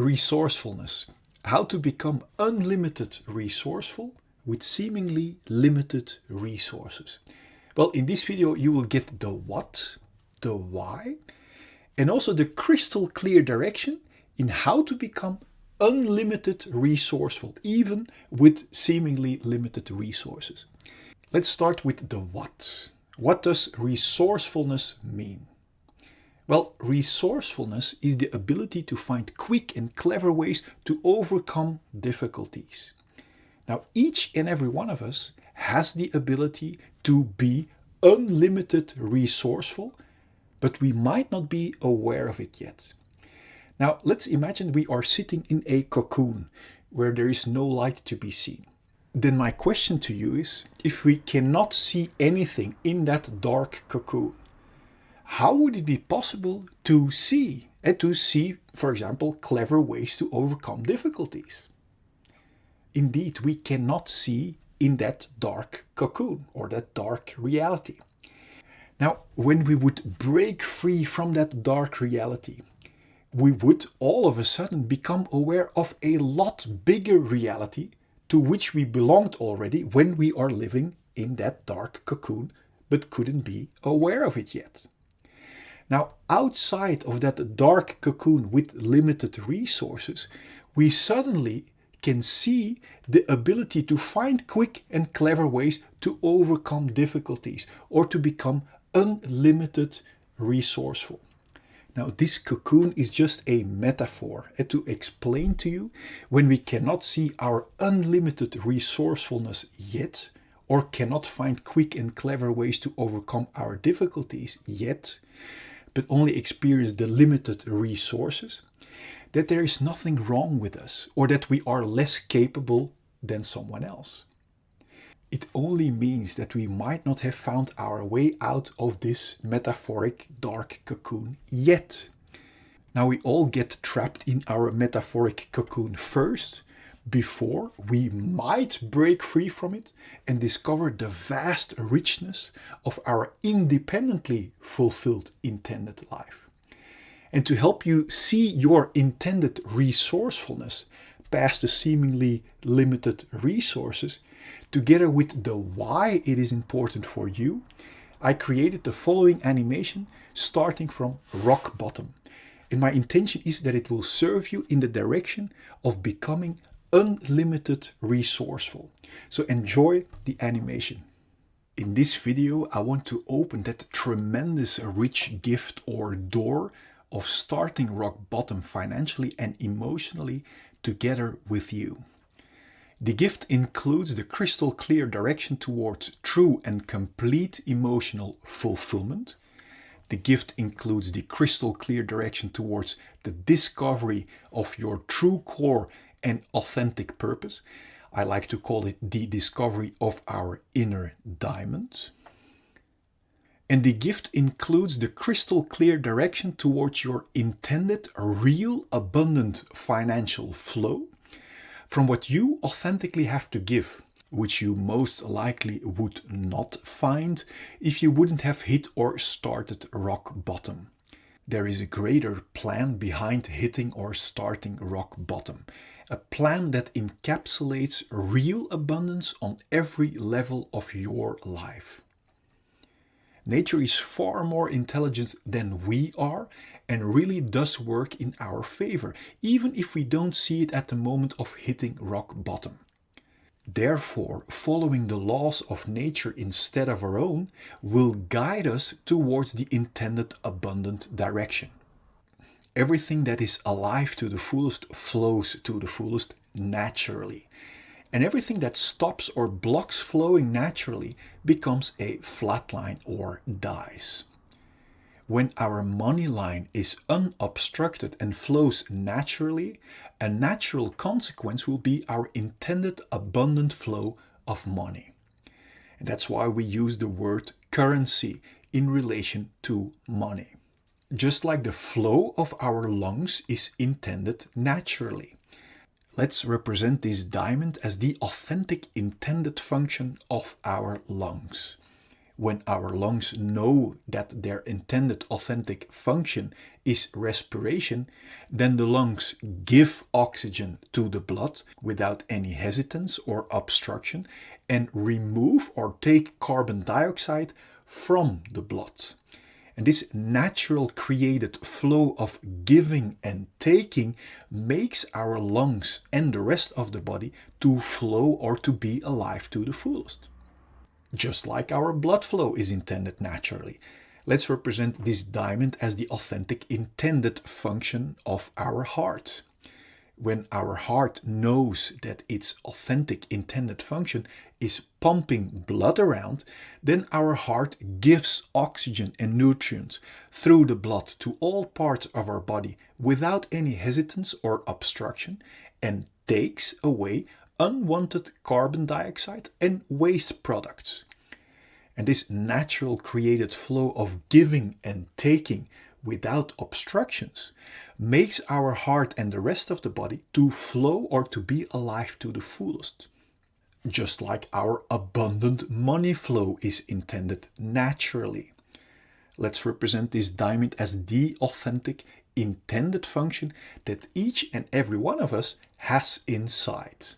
Resourcefulness. How to become unlimited resourceful with seemingly limited resources. Well, in this video you will get the what, the why, and also the crystal clear direction in how to become unlimited resourceful, even with seemingly limited resources. Let's start with the what. What does resourcefulness mean? Well, resourcefulness is the ability to find quick and clever ways to overcome difficulties. Now, each and every one of us has the ability to be unlimited resourceful, but we might not be aware of it yet. Now, let's imagine we are sitting in a cocoon where there is no light to be seen. Then my question to you is, if we cannot see anything in that dark cocoon, how would it be possible to see, for example, clever ways to overcome difficulties? Indeed, we cannot see in that dark cocoon or that dark reality. Now, when we would break free from that dark reality, we would all of a sudden become aware of a lot bigger reality to which we belonged already when we are living in that dark cocoon but couldn't be aware of it yet. Now, outside of that dark cocoon with limited resources, we suddenly can see the ability to find quick and clever ways to overcome difficulties or to become unlimited resourceful. Now, this cocoon is just a metaphor to explain to you when we cannot see our unlimited resourcefulness yet, or cannot find quick and clever ways to overcome our difficulties yet, but only experience the limited resources, that there is nothing wrong with us or that we are less capable than someone else. It only means that we might not have found our way out of this metaphoric dark cocoon yet. Now, we all get trapped in our metaphoric cocoon first, before we might break free from it and discover the vast richness of our independently fulfilled intended life. And to help you see your intended resourcefulness past the seemingly limited resources, together with the why it is important for you, I created the following animation starting from rock bottom. And my intention is that it will serve you in the direction of becoming unlimited resourceful. So enjoy the animation. In this video, I want to open that tremendous rich gift or door of starting rock bottom financially and emotionally together with you. The gift includes the crystal clear direction towards true and complete emotional fulfillment. The gift includes the crystal clear direction towards the discovery of your true core and authentic purpose. I like to call it the discovery of our inner diamond. And the gift includes the crystal clear direction towards your intended real abundant financial flow from what you authentically have to give, which you most likely would not find if you wouldn't have hit or started rock bottom. There is a greater plan behind hitting or starting rock bottom. A plan that encapsulates real abundance on every level of your life. Nature is far more intelligent than we are and really does work in our favor, even if we don't see it at the moment of hitting rock bottom. Therefore, following the laws of nature instead of our own will guide us towards the intended abundant direction. Everything that is alive to the fullest flows to the fullest naturally. And everything that stops or blocks flowing naturally becomes a flat line or dies. When our money line is unobstructed and flows naturally, a natural consequence will be our intended abundant flow of money. And that's why we use the word currency in relation to money. Just like the flow of our lungs is intended naturally. Let's represent this diamond as the authentic intended function of our lungs. When our lungs know that their intended authentic function is respiration, then the lungs give oxygen to the blood without any hesitance or obstruction and remove or take carbon dioxide from the blood. And this natural created flow of giving and taking makes our lungs and the rest of the body to flow or to be alive to the fullest. Just like our blood flow is intended naturally. Let's represent this diamond as the authentic intended function of our heart. When our heart knows that its authentic intended function is pumping blood around, then our heart gives oxygen and nutrients through the blood to all parts of our body without any hesitance or obstruction and takes away unwanted carbon dioxide and waste products. And this natural created flow of giving and taking without obstructions makes our heart and the rest of the body to flow or to be alive to the fullest. Just like our abundant money flow is intended naturally. Let's represent this diamond as the authentic intended function that each and every one of us has inside.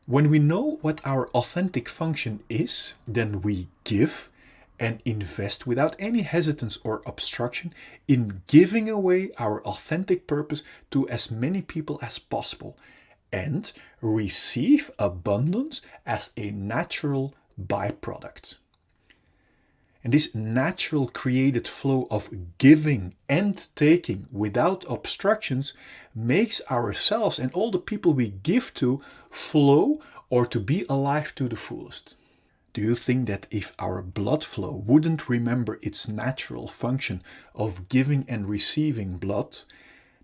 When we know what our authentic function is, then we give and invest without any hesitance or obstruction in giving away our authentic purpose to as many people as possible and receive abundance as a natural byproduct. And this natural created flow of giving and taking without obstructions makes ourselves and all the people we give to flow or to be alive to the fullest. Do you think that if our blood flow wouldn't remember its natural function of giving and receiving blood,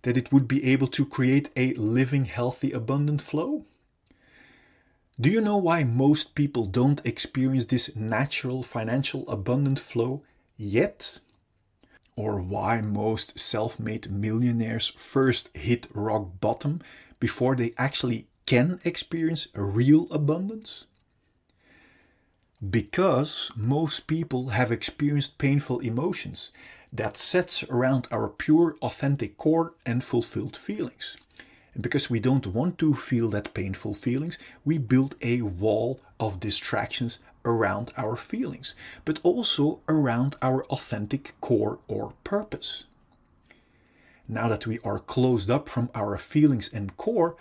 that it would be able to create a living, healthy, abundant flow? Do you know why most people don't experience this natural financial abundant flow yet? Or why most self-made millionaires first hit rock bottom before they actually can experience a real abundance? Because most people have experienced painful emotions that sets around our pure, authentic core and fulfilled feelings. And because we don't want to feel that painful feelings, we build a wall of distractions around our feelings, but also around our authentic core or purpose. Now that we are closed up from our feelings and core,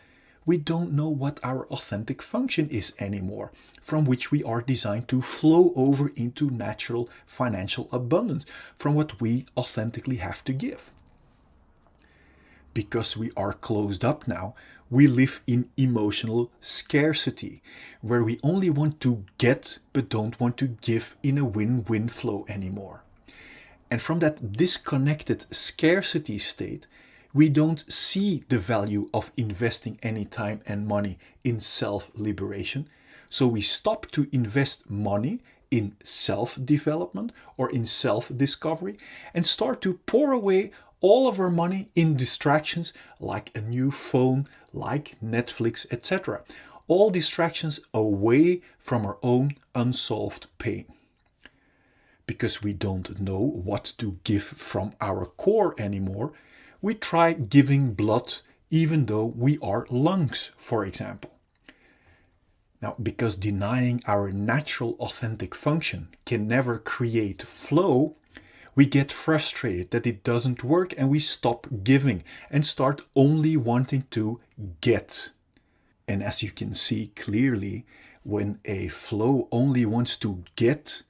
we don't know what our authentic function is anymore, from which we are designed to flow over into natural financial abundance, from what we authentically have to give. Because we are closed up now, we live in emotional scarcity, where we only want to get but don't want to give in a win-win flow anymore. And from that disconnected scarcity state, we don't see the value of investing any time and money in self-liberation. So we stop to invest money in self-development or in self-discovery and start to pour away all of our money in distractions like a new phone, like Netflix, etc. All distractions away from our own unsolved pain. Because we don't know what to give from our core anymore, we try giving blood even though we are lungs, for example. Now, because denying our natural authentic function can never create flow, we get frustrated that it doesn't work and we stop giving and start only wanting to get. And as you can see clearly, when a flow only wants to get,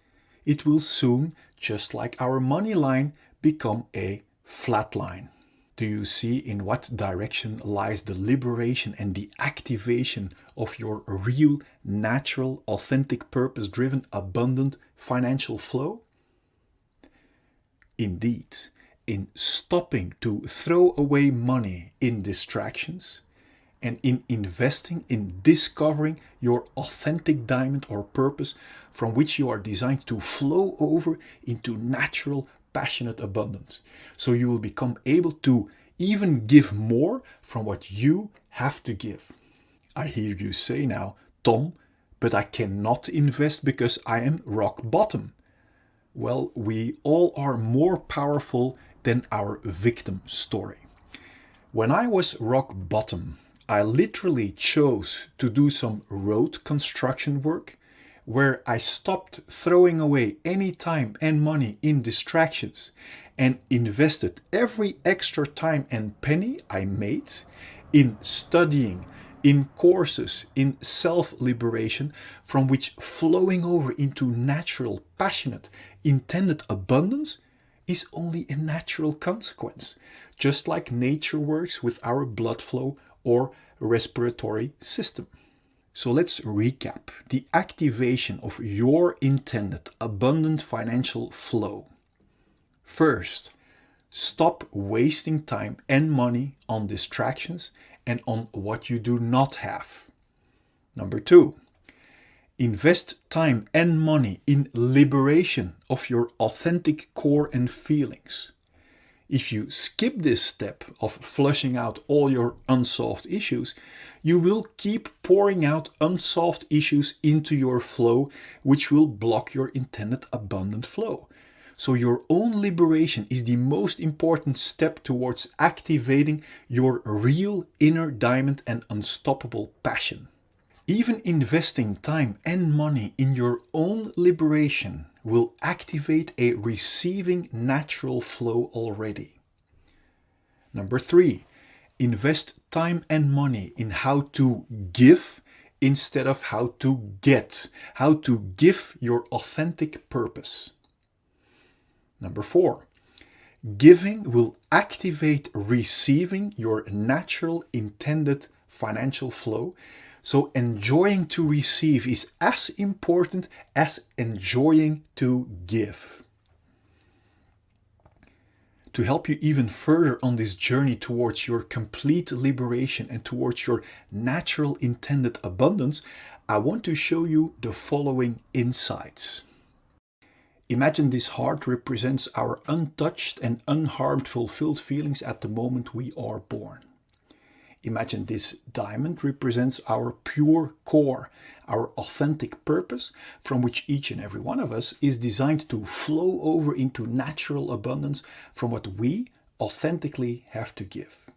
it will soon, just like our money line, become a flat line. Do you see in what direction lies the liberation and the activation of your real, natural, authentic, purpose-driven, abundant financial flow? Indeed, in stopping to throw away money in distractions and in investing in discovering your authentic diamond or purpose from which you are designed to flow over into natural, passionate abundance. So you will become able to even give more from what you have to give. I hear you say now, Tom, But I cannot invest because I am rock bottom. Well, we all are more powerful than our victim story. When I was rock bottom, I literally chose to do some road construction work where I stopped throwing away any time and money in distractions and invested every extra time and penny I made in studying, in courses, in self-liberation, from which flowing over into natural, passionate, intended abundance is only a natural consequence, just like nature works with our blood flow or respiratory system. So let's recap the activation of your intended abundant financial flow. First, stop wasting time and money on distractions and on what you do not have. Number 2, invest time and money in liberation of your authentic core and feelings. If you skip this step of flushing out all your unsolved issues, you will keep pouring out unsolved issues into your flow, which will block your intended abundant flow. So your own liberation is the most important step towards activating your real inner diamond and unstoppable passion. Even investing time and money in your own liberation will activate a receiving natural flow already. Number 3, invest time and money in how to give instead of how to get, how to give your authentic purpose. Number 4, giving will activate receiving your natural intended financial flow. So enjoying to receive is as important as enjoying to give. To help you even further on this journey towards your complete liberation and towards your natural intended abundance, I want to show you the following insights. Imagine this heart represents our untouched and unharmed fulfilled feelings at the moment we are born. Imagine this diamond represents our pure core, our authentic purpose, from which each and every one of us is designed to flow over into natural abundance from what we authentically have to give.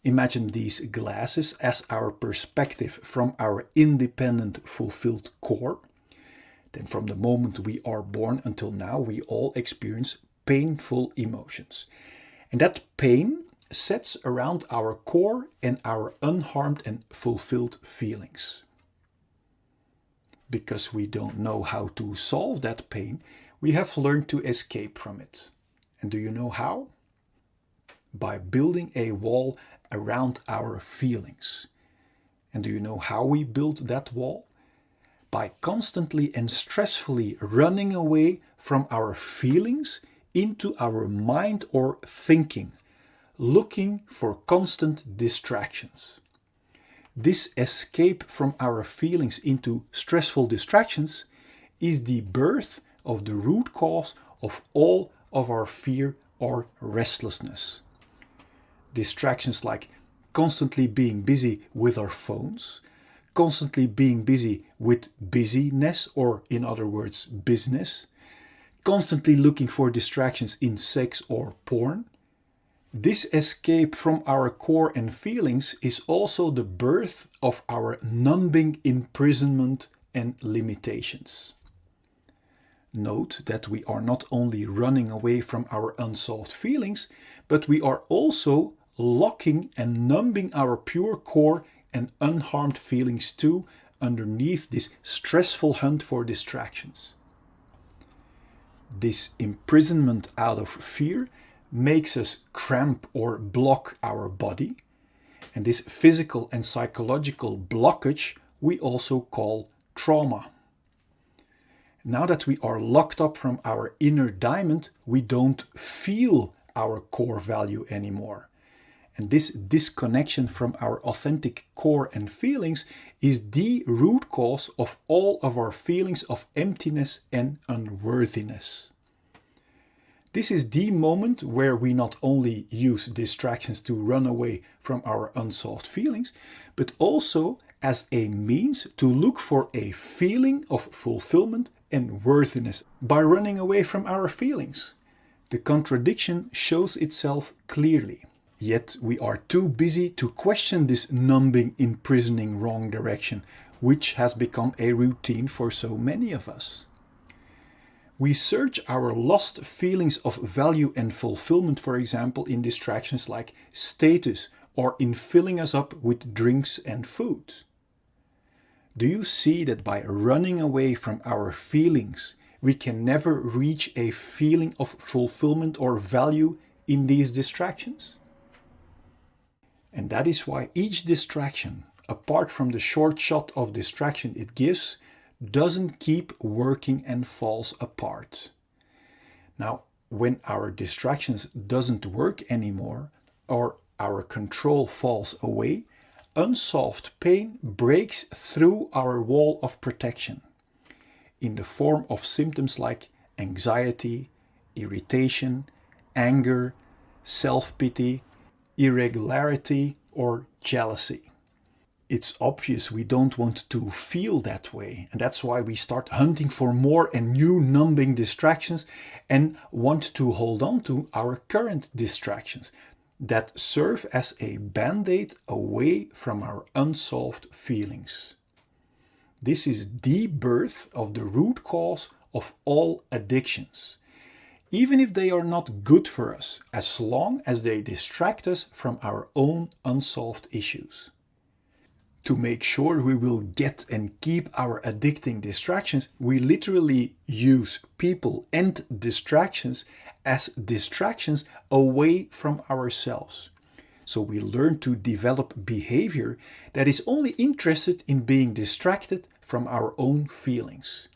Imagine these glasses as our perspective from our independent, fulfilled core. Then from the moment we are born until now, we all experience painful emotions. And that pain sets around our core and our unharmed and fulfilled feelings. Because we don't know how to solve that pain, we have learned to escape from it. And do you know how? By building a wall around our feelings. And do you know how we build that wall? By constantly and stressfully running away from our feelings into our mind or thinking, looking for constant distractions. This escape from our feelings into stressful distractions is the birth of the root cause of all of our fear or restlessness. Distractions like constantly being busy with our phones, constantly being busy with busyness, or in other words, business, constantly looking for distractions in sex or porn. This escape from our core and feelings is also the birth of our numbing imprisonment and limitations. Note that we are not only running away from our unsolved feelings, but we are also locking and numbing our pure core and unharmed feelings too underneath this stressful hunt for distractions. This imprisonment out of fear makes us cramp or block our body, and this physical and psychological blockage we also call trauma. Now that we are locked up from our inner diamond, we don't feel our core value anymore. And this disconnection from our authentic core and feelings is the root cause of all of our feelings of emptiness and unworthiness. This is the moment where we not only use distractions to run away from our unsolved feelings, but also as a means to look for a feeling of fulfillment and worthiness by running away from our feelings. The contradiction shows itself clearly. Yet we are too busy to question this numbing, imprisoning wrong direction, which has become a routine for so many of us. We search our lost feelings of value and fulfillment, for example, in distractions like status or in filling us up with drinks and food. Do you see that by running away from our feelings, we can never reach a feeling of fulfillment or value in these distractions? And that is why each distraction, apart from the short shot of distraction it gives, doesn't keep working and falls apart. Now, when our distractions doesn't work anymore or our control falls away, unsolved pain breaks through our wall of protection in the form of symptoms like anxiety, irritation, anger, self-pity, irregularity, or jealousy. It's obvious we don't want to feel that way, and that's why we start hunting for more and new numbing distractions and want to hold on to our current distractions that serve as a band-aid away from our unsolved feelings. This is the birth of the root cause of all addictions, even if they are not good for us, as long as they distract us from our own unsolved issues. To make sure we will get and keep our addicting distractions, we literally use people and distractions as distractions away from ourselves. So we learn to develop behavior that is only interested in being distracted from our own feelings.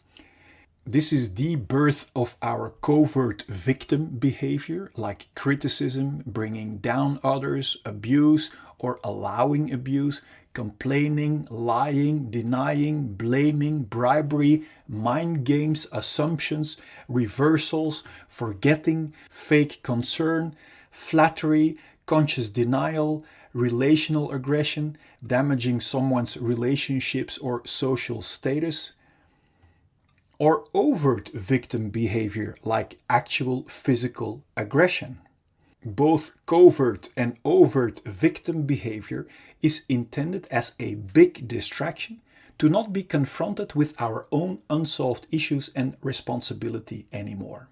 This is the birth of our covert victim behavior, like criticism, bringing down others, abuse or allowing abuse, complaining, lying, denying, blaming, bribery, mind games, assumptions, reversals, forgetting, fake concern, flattery, conscious denial, relational aggression, damaging someone's relationships or social status, or overt victim behavior like actual physical aggression. Both covert and overt victim behavior is intended as a big distraction to not be confronted with our own unsolved issues and responsibility anymore.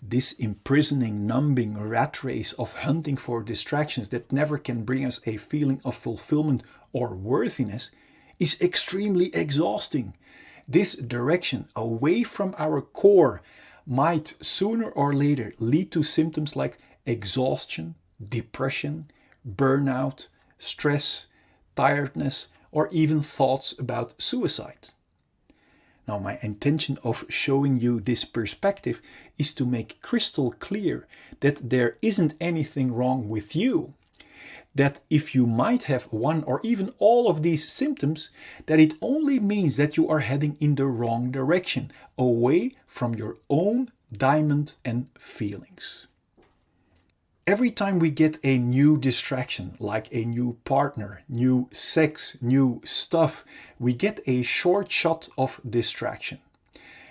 This imprisoning, numbing rat race of hunting for distractions that never can bring us a feeling of fulfillment or worthiness is extremely exhausting. This direction away from our core might sooner or later lead to symptoms like exhaustion, depression, burnout, stress, tiredness, or even thoughts about suicide. Now, my intention of showing you this perspective is to make crystal clear that there isn't anything wrong with you. That if you might have one or even all of these symptoms, that it only means that you are heading in the wrong direction, away from your own diamond and feelings. Every time we get a new distraction, like a new partner, new sex, new stuff, we get a short shot of distraction.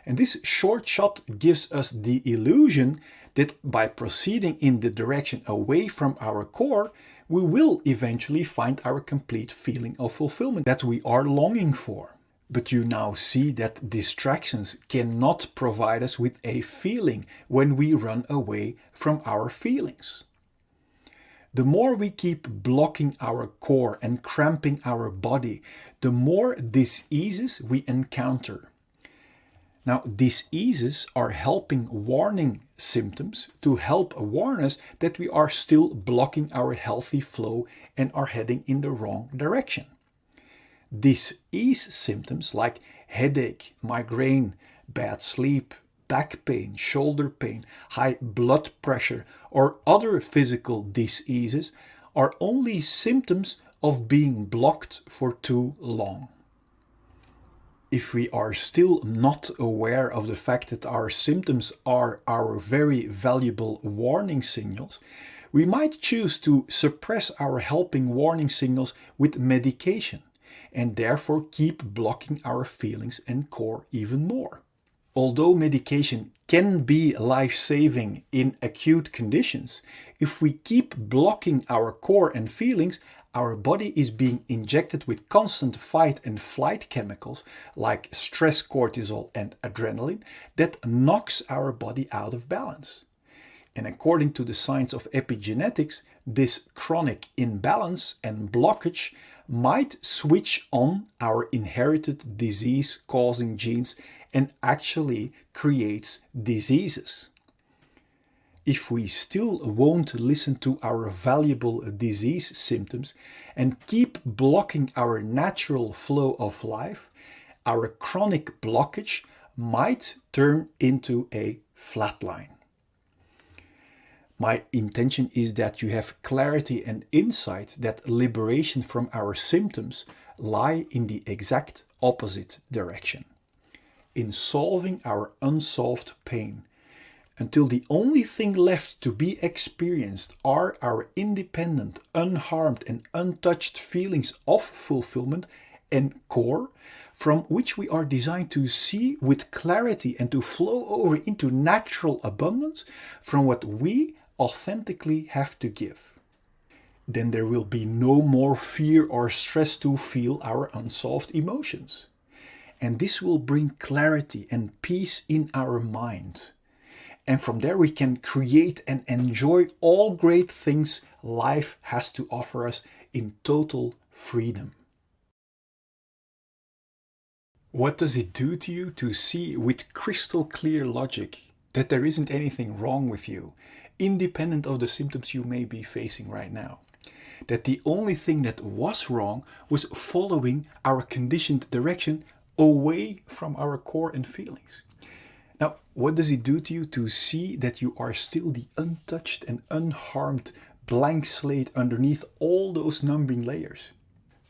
And this short shot gives us the illusion that by proceeding in the direction away from our core, we will eventually find our complete feeling of fulfillment that we are longing for. But you now see that distractions cannot provide us with a feeling when we run away from our feelings. The more we keep blocking our core and cramping our body, the more diseases we encounter. Now, diseases are helping warning symptoms to help warn us that we are still blocking our healthy flow and are heading in the wrong direction. Disease symptoms like headache, migraine, bad sleep, back pain, shoulder pain, high blood pressure, or other physical diseases are only symptoms of being blocked for too long. If we are still not aware of the fact that our symptoms are our very valuable warning signals, we might choose to suppress our helping warning signals with medication, and therefore keep blocking our feelings and core even more. Although medication can be life-saving in acute conditions, if we keep blocking our core and feelings, our body is being injected with constant fight and flight chemicals like stress cortisol and adrenaline that knocks our body out of balance. And according to the science of epigenetics, this chronic imbalance and blockage might switch on our inherited disease-causing genes and actually creates diseases. If we still won't listen to our valuable disease symptoms and keep blocking our natural flow of life, our chronic blockage might turn into a flatline. My intention is that you have clarity and insight that liberation from our symptoms lie in the exact opposite direction, in solving our unsolved pain, until the only thing left to be experienced are our independent, unharmed and untouched feelings of fulfillment and core, from which we are designed to see with clarity and to flow over into natural abundance from what we authentically have to give. Then there will be no more fear or stress to feel our unsolved emotions. And this will bring clarity and peace in our mind. And from there we can create and enjoy all great things life has to offer us in total freedom. What does it do to you to see with crystal clear logic that there isn't anything wrong with you, independent of the symptoms you may be facing right now? That the only thing that was wrong was following our conditioned direction away from our core and feelings. Now, what does it do to you to see that you are still the untouched and unharmed blank slate underneath all those numbing layers?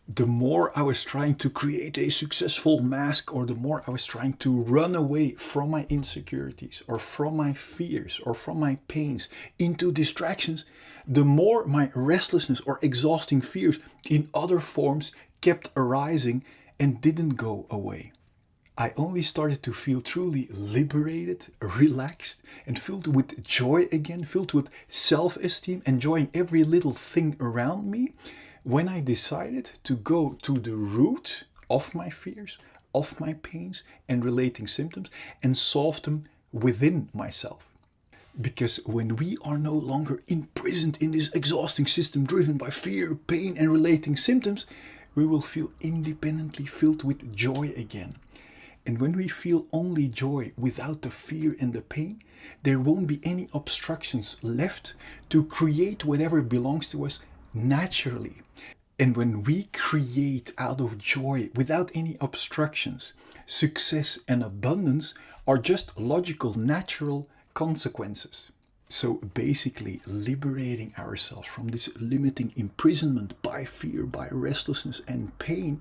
The more I was trying to create a successful mask, or the more I was trying to run away from my insecurities or from my fears or from my pains into distractions, the more my restlessness or exhausting fears in other forms kept arising and didn't go away. I only started to feel truly liberated, relaxed, and filled with joy again, filled with self-esteem, enjoying every little thing around me, when I decided to go to the root of my fears, of my pains and relating symptoms, and solve them within myself. Because when we are no longer imprisoned in this exhausting system driven by fear, pain and relating symptoms, we will feel independently filled with joy again. And when we feel only joy without the fear and the pain, there won't be any obstructions left to create whatever belongs to us naturally. And when we create out of joy without any obstructions, success and abundance are just logical, natural consequences. So basically, liberating ourselves from this limiting imprisonment by fear, by restlessness and pain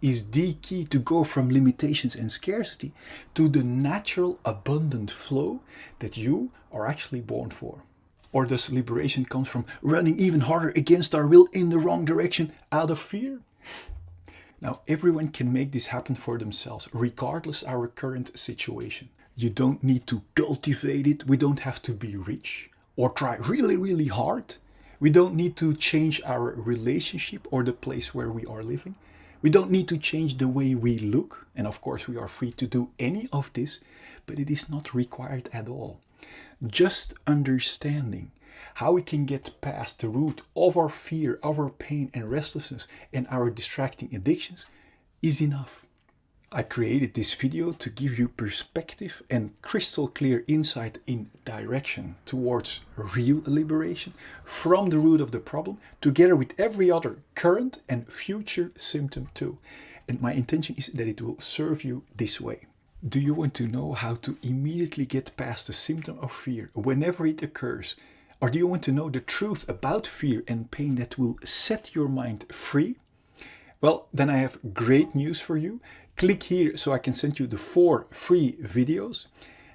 is the key to go from limitations and scarcity to the natural abundant flow that you are actually born for. Or does liberation come from running even harder against our will in the wrong direction out of fear? Now, everyone can make this happen for themselves, regardless of our current situation. You don't need to cultivate it. We don't have to be rich or try really, really hard. We don't need to change our relationship or the place where we are living. We don't need to change the way we look. And of course, we are free to do any of this, but it is not required at all. Just understanding how we can get past the root of our fear, of our pain and restlessness and our distracting addictions is enough. I created this video to give you perspective and crystal clear insight in direction towards real liberation from the root of the problem, together with every other current and future symptom too. And my intention is that it will serve you this way. Do you want to know how to immediately get past the symptom of fear whenever it occurs? Or do you want to know the truth about fear and pain that will set your mind free? Well, then I have great news for you. Click here so I can send you the 4 free videos.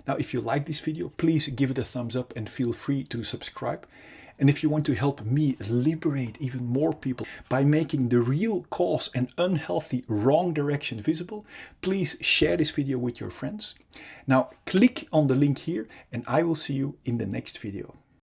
Now, if you like this video, please give it a thumbs up and feel free to subscribe. And if you want to help me liberate even more people by making the real cause and unhealthy wrong direction visible, please share this video with your friends. Now, click on the link here and I will see you in the next video.